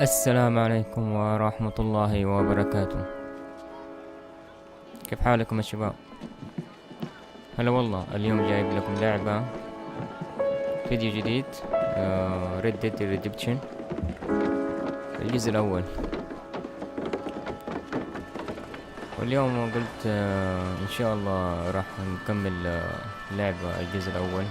السلام عليكم ورحمة الله وبركاته. كيف حالكم يا شباب؟ هلا والله، اليوم جايب لكم لعبة فيديو جديد، Red Dead Redemption الجزء الأول. واليوم قلت إن شاء الله راح نكمل لعبة الجزء الأول.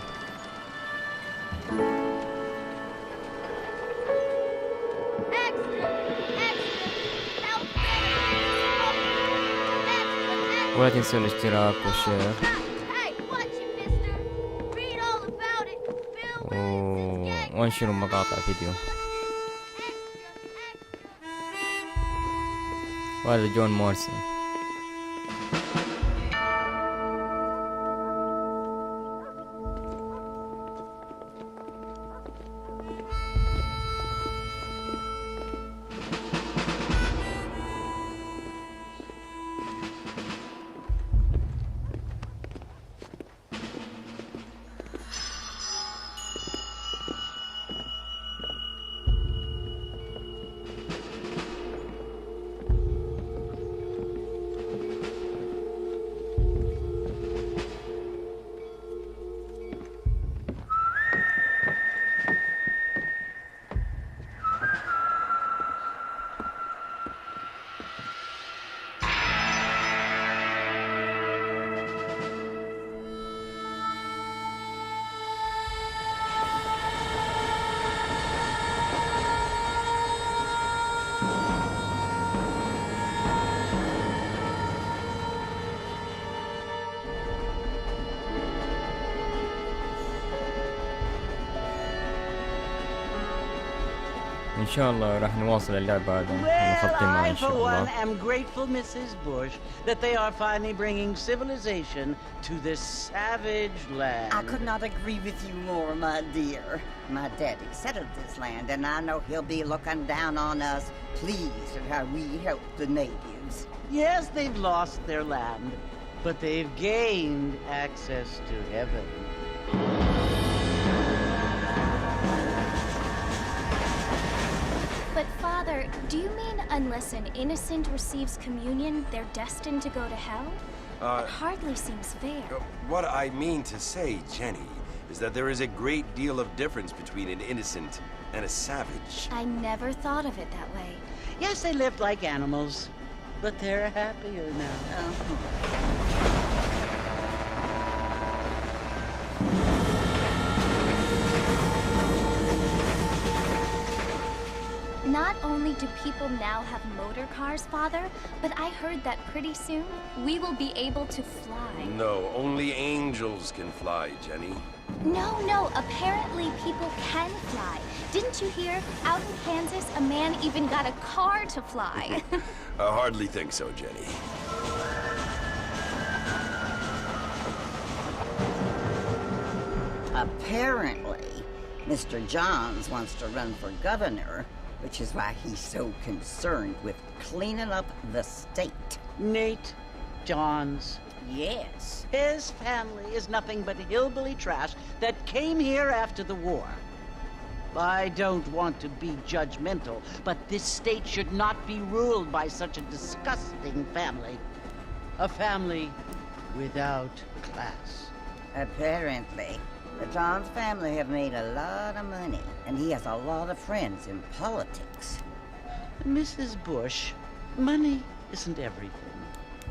ولا تنسوا الاشتراك والشير وانشروا مقاطع فيديو. وهذا جون مارسون. إن شاء الله راح نواصل اللعبة هذه ونختمها إن شاء الله. I am grateful, Mrs. Bush, that they are finally bringing civilization to this savage land. I could not agree with you more, my dear. My daddy settled this land, and I know he'll be looking down on us, pleased at how we help the natives. Yes, they've lost their land, but they've gained access to heaven. But Father, do you mean unless an innocent receives communion, they're destined to go to hell? It hardly seems fair. What I mean to say, Jenny, is that there is a great deal of difference between an innocent and a savage. I never thought of it that way. Yes, they lived like animals, but they're happier now. Not only do people now have motor cars, Father, but I heard that pretty soon we will be able to fly. No, only angels can fly, Jenny. No, apparently people can fly. Didn't you hear? Out in Kansas, a man even got a car to fly. I hardly think so, Jenny. Apparently, Mr. Johns wants to run for governor, which is why he's so concerned with cleaning up the state. Nate Johns. Yes. His family is nothing but hillbilly trash that came here after the war. I don't want to be judgmental, but this state should not be ruled by such a disgusting family. A family without class. Apparently, the Johns family have made a lot of money, and he has a lot of friends in politics. Mrs. Bush, money isn't everything.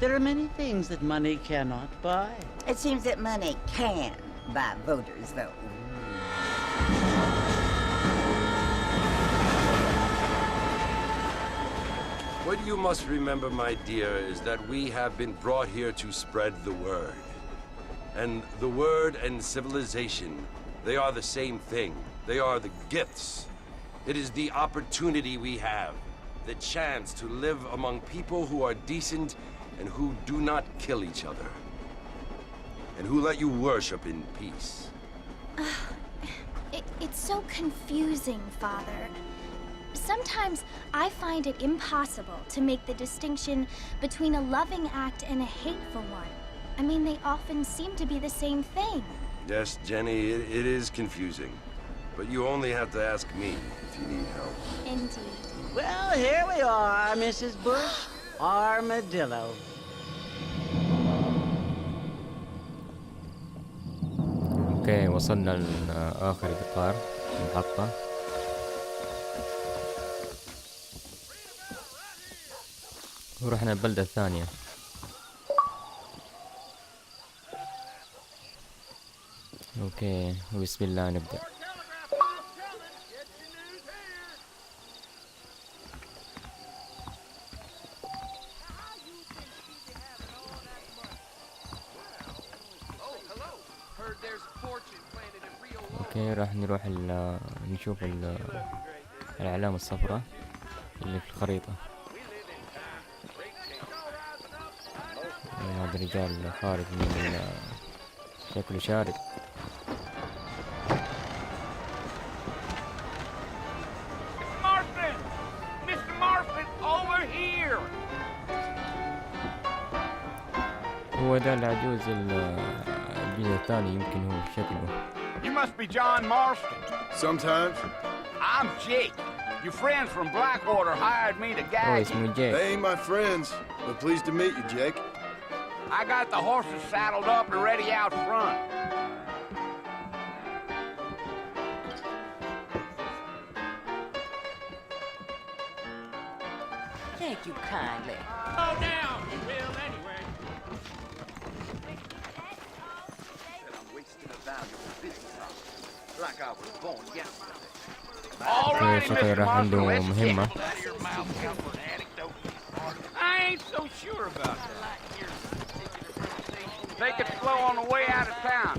There are many things that money cannot buy. It seems that money can buy voters, though. What you must remember, my dear, is that we have been brought here to spread the word. And the word and civilization, they are the same thing. They are the gifts. It is the opportunity we have, the chance to live among people who are decent and who do not kill each other, and who let you worship in peace. It's so confusing, Father. Sometimes I find it impossible to make the distinction between a loving act and a hateful one. I mean, they often seem to be the same thing. Yes, Jenny, it is confusing. but you only have to ask me if you need help. Indeed. Well, here we are, Mrs. Bush. Armadillo. اوكي وصلنا لآخر قطار المحطة. ورحنا البلدة الثانية. اوكي وبسم الله نبدأ. اوكي راح نروح نشوف العلامة الصفراء اللي في الخريطة. هذا الرجال خارج من شكله شارب. Marston! Mr. Marston, over here! هو ده العجوز الجزء الثاني يمكن هو شكله. You must be John Marston. Sometimes. I'm Jake. Your friends from Blackwater hired me to هو guide you. اسمه جاك. They ain't my friends, but pleased to meet you, Jake. I got the horses saddled up and ready out front. Thank you kindly. Slow down, you will anyway. I'm wasting a valuable business hour, like I was born yesterday. All right, شكله Mr. راح عنده Marston, let's get مهمة. out of your mouth for an anecdote. I ain't so sure about that. Take it slow on the way out of town.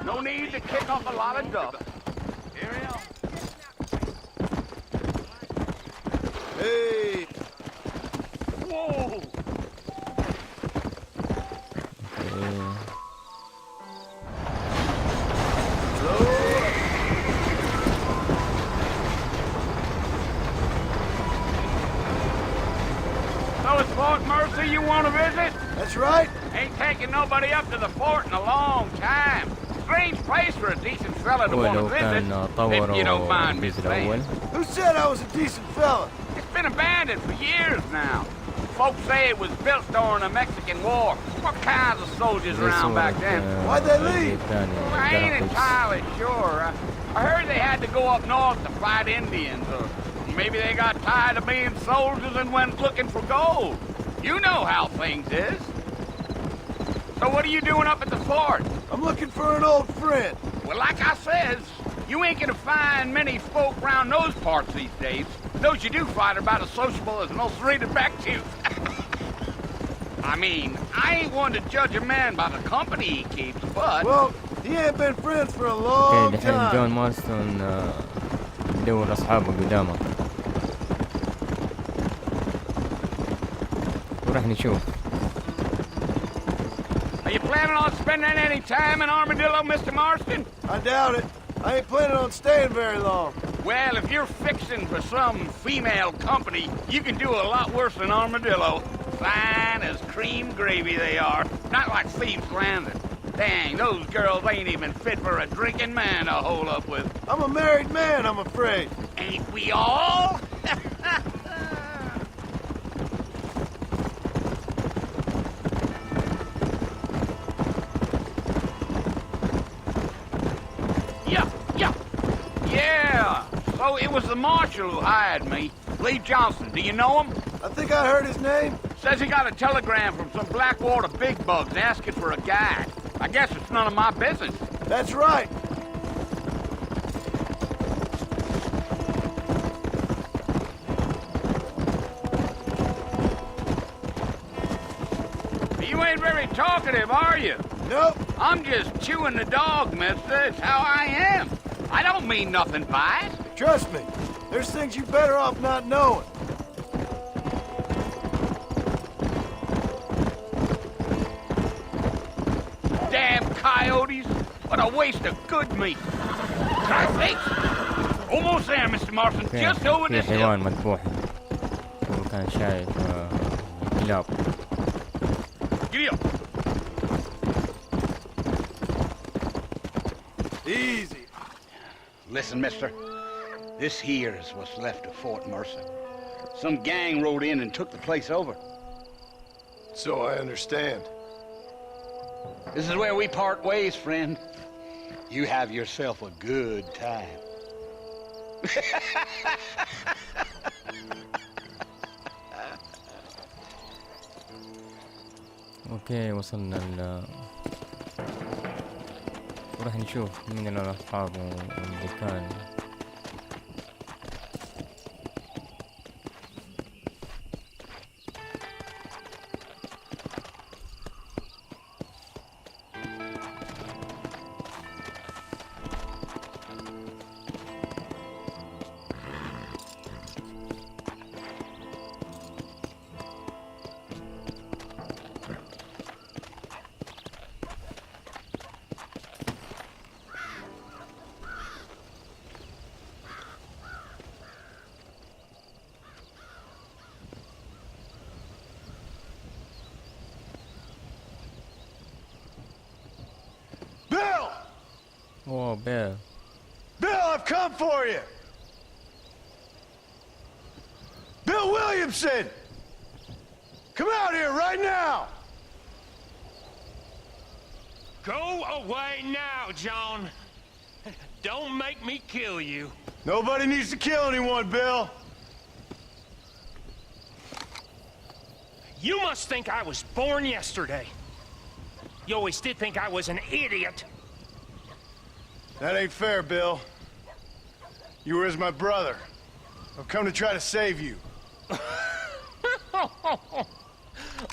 No need to kick up a lot of dust. Hey! Whoa! So it's Fort Mercer you want to visit? That's right. Ain't taking nobody up to the fort in a long time. Strange place for a decent fella to هو want to لو كان visit, if you don't mind me الجزء الأول. saying. Who said I was a decent fella? It's been abandoned for years now. Folks say it was built during the Mexican War. What kinds of soldiers around back then? Why'd they leave? I ain't entirely sure. I heard they had to go up north to fight Indians, or maybe they got tired of being soldiers and went looking for gold. You know how things is. So what are you doing up at the fort? I'm looking for an old friend. Well, like I says, you ain't gonna find many folk round those parts these days. Those you do find are about as sociable as an ulcerated back tooth. I mean, I ain't one to judge a man by the company he keeps, but... Well, he ain't been friends for a اوكي long دحين جون time. مارستون يدور أصحابه قدامه. وراح نشوف. Are you planning on spending any time in Armadillo, Mr. Marston? I doubt it. I ain't planning on staying very long. Well, if you're fixing for some female company, you can do a lot worse than Armadillo. Fine as cream gravy they are. Not like Thieves Landing. Dang, those girls ain't even fit for a drinking man to hole up with. I'm a married man, I'm afraid. Ain't we all? Yeah. So it was the marshal who hired me. Lee Johnson, do you know him? I think I heard his name. Says he got a telegram from some Blackwater big bugs asking for a guide. I guess it's none of my business. That's right. You ain't very talkative, are you? Nope. I'm just chewing the dog, mister. It's how I am. I don't mean nothing by it. Trust me. There's things you're better off not knowing. Damn coyotes. What a waste of good meat. Traffic. Almost there, Mr. Marston. Just over في this حيوان hill. مذبوح. هو كان شايف كلاب. Giddy up. Easy. Listen, mister. This here is what's left of Fort Mercer. Some gang rode in and took the place over. So I understand. This is where we part ways, friend. You have yourself a good time. اوكي وصلنا وراح نشوف من الاصحاب اللي كان Oh, Bill. Bill, I've come for you! Bill Williamson! Come out here right now! Go away now, John. Don't make me kill you. Nobody needs to kill anyone, Bill. You must think I was born yesterday. You always did think I was an idiot. That ain't fair, Bill. You were as my brother. I've come to try to save you.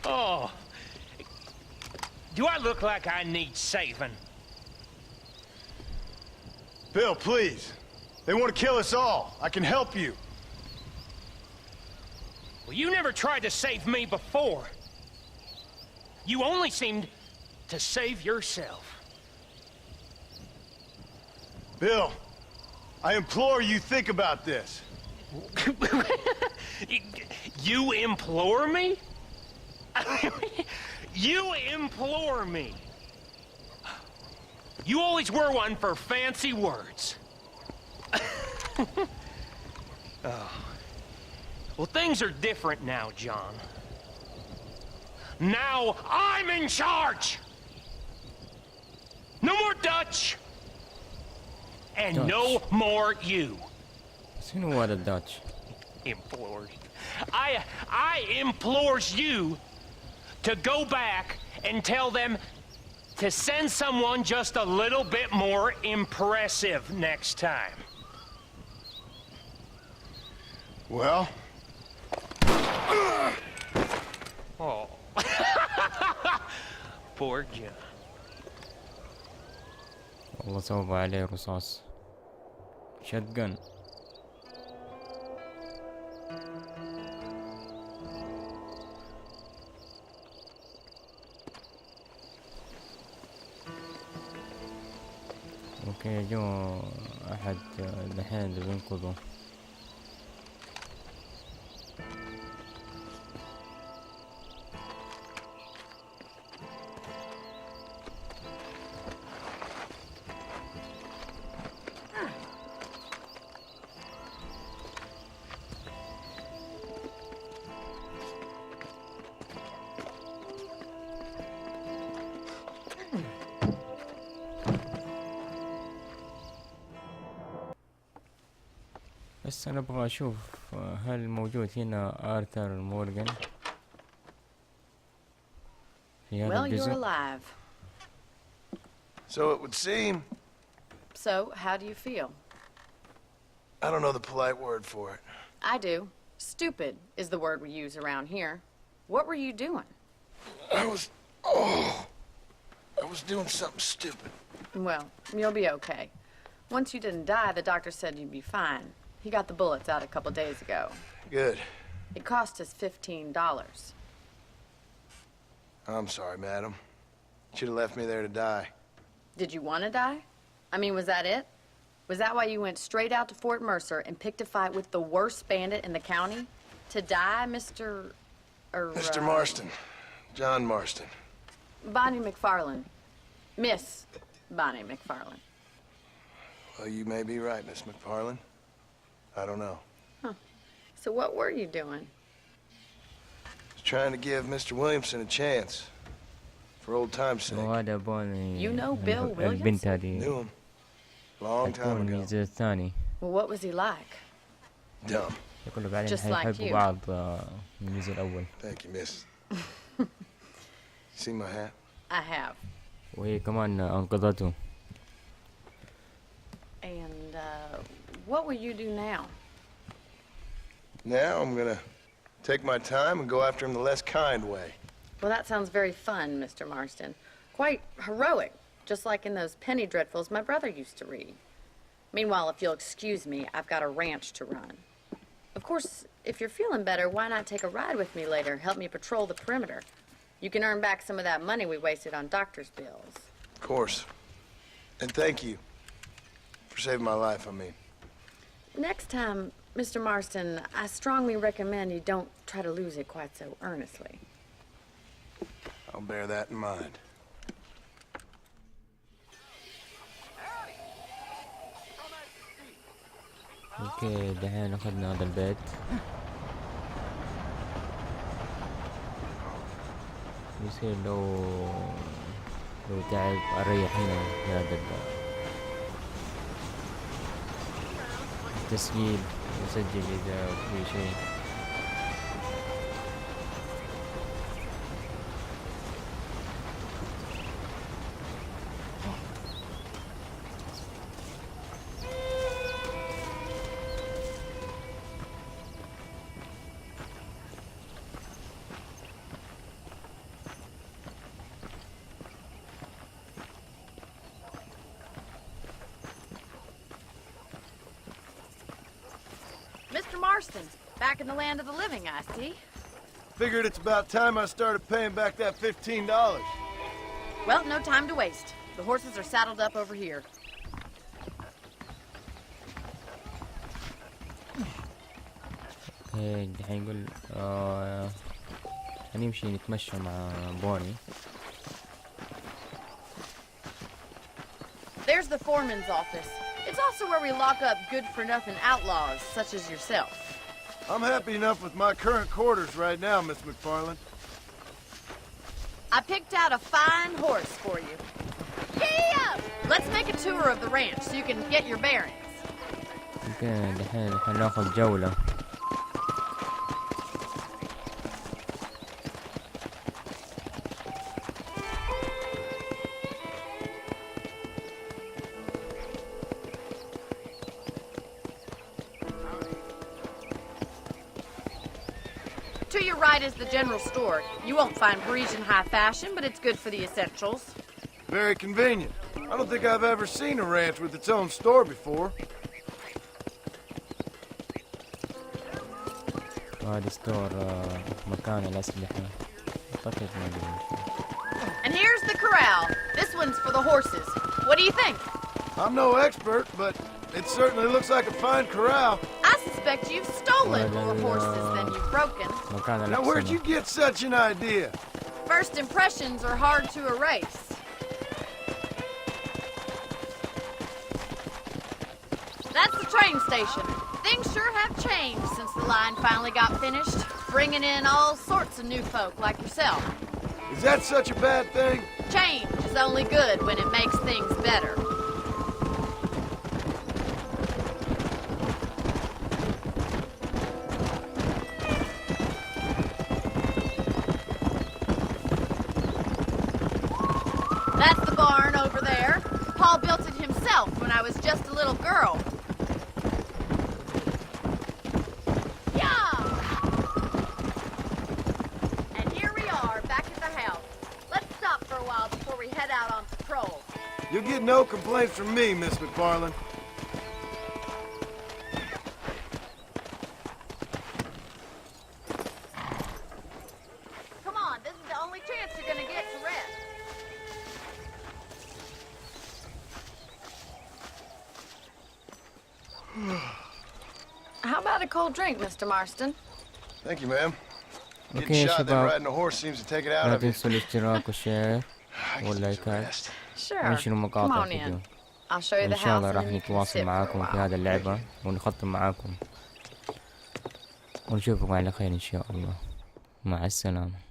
Oh. Do I look like I need saving? Bill, please. They want to kill us all. I can help you. Well, you never tried to save me before. You only seemed to save yourself. Bill, I implore you think about this. You implore me? You implore me. You always were one for fancy words. Oh. Well, things are different now, John. Now I'm in charge! No more Dutch! And Dutch. no more you. شنو هذا الداتش؟ Implored. I implores you to go back and tell them to send someone just a little bit more impressive next time. Well? Oh. Poor John. والله صوب عليه رصاص شتقن. اوكي جو احد الحين اللي بينقذه. بس أنا أبغى أشوف هل موجود هنا آرثر مورغان في هذا Well, you're الجزء. alive. So it would seem. So, how do you feel? I don't know the polite word for it. I do. Stupid is the word we use around here. What were you doing? I was doing something stupid. Well, you'll be okay. Once you didn't die, the doctor said you'd be fine. He got the bullets out a couple days ago. Good. It cost us $15. I'm sorry, madam. You should have left me there to die. Did you want to die? I mean, was that it? Was that why you went straight out to Fort Mercer and picked a fight with the worst bandit in the county? To die, Mr. Mr. Marston. John Marston. Bonnie McFarlane. Miss Bonnie McFarlane. Well, you may be right, Miss McFarlane. I don't know. Huh. So what were you doing? Was trying to give Mr. Williamson a chance. For old time's sake. وهذا بوني You know Bill البنت Williamson? هذه Knew him. Long time حتكون ago. الجزء الثاني. Well, what was he like? Dumb. يقولوا بعدين Just like حيحبوا you. بعض من الجزء الأول. Thank you, miss. See my hat? I have. وهي كمان أنقذته. And, what will you do now? Now I'm gonna take my time and go after him the less kind way. Well, that sounds very fun, Mr. Marston. Quite heroic, just like in those penny dreadfuls my brother used to read. Meanwhile, if you'll excuse me, I've got a ranch to run. Of course, if you're feeling better, why not take a ride with me later? Help me patrol the perimeter. You can earn back some of that money we wasted on doctor's bills. Of course. And thank you. For saving my life, I mean. Next time, Mr. Marston, I strongly recommend you don't try to lose it quite so earnestly. I'll bear that in mind. اوكي دحين اخذنا هذا البيت. يصير لو تعب اريح هنا في هذا التسجيل وسجل اذا في شيء. Mr. Marston, back in the land of the living, I see. Figured it's about time I started paying back that $15. Well, no time to waste. The horses are saddled up over here. اوكي دحين نقول هنمشي نتمشى مع بوني. There's the foreman's office. It's also where we lock up good-for-nothing outlaws, such as yourself. I'm happy enough with my current quarters right now, Miss McFarlane. I picked out a fine horse for you. Giddy up! Let's make a tour of the ranch so you can get your bearings. اوكي دحين حناخذ جولة. To your right is the general store. You won't find Parisian high fashion, but it's good for the essentials. Very convenient. I don't think I've ever seen a ranch with its own store before. هذا ستور مكان الأسلحة. أعتقد ما أدري. And here's the corral. This one's for the horses. What do you think? I'm no expert, but it certainly looks like a fine corral. I suspect you've stolen more horses than you've broken. مكان Now, where'd you الأحصنة. get such an idea? First impressions are hard to erase. That's the train station. Things sure have changed since the line finally got finished, bringing in all sorts of new folk like yourself. Is that such a bad thing? Change is only good when it makes things better. That's the barn over there. Paul built it himself when I was just a little girl. Yeah! And here we are, back at the house. Let's stop for a while before we head out on patrol. You'll get no complaints from me, Miss McFarlane. Come on, this is the only chance you're gonna get to rest. How about a cold drink, Mr. Marston? Thank you, ma'am. اوكي Getting يا shot, then شباب riding a horse seems to take it out لا of you. تنسوا الاشتراك والشير I could use a واللايكات. rest. Sure. انشروا Come مقاطع on in. الفيديو. I'll show you وإن the شاء house الله and راح then you can نتواصل sit for a معاكم في while. هذا اللعبة ونخطط معاكم ونشوفكم على خير إن شاء الله. مع السلامة.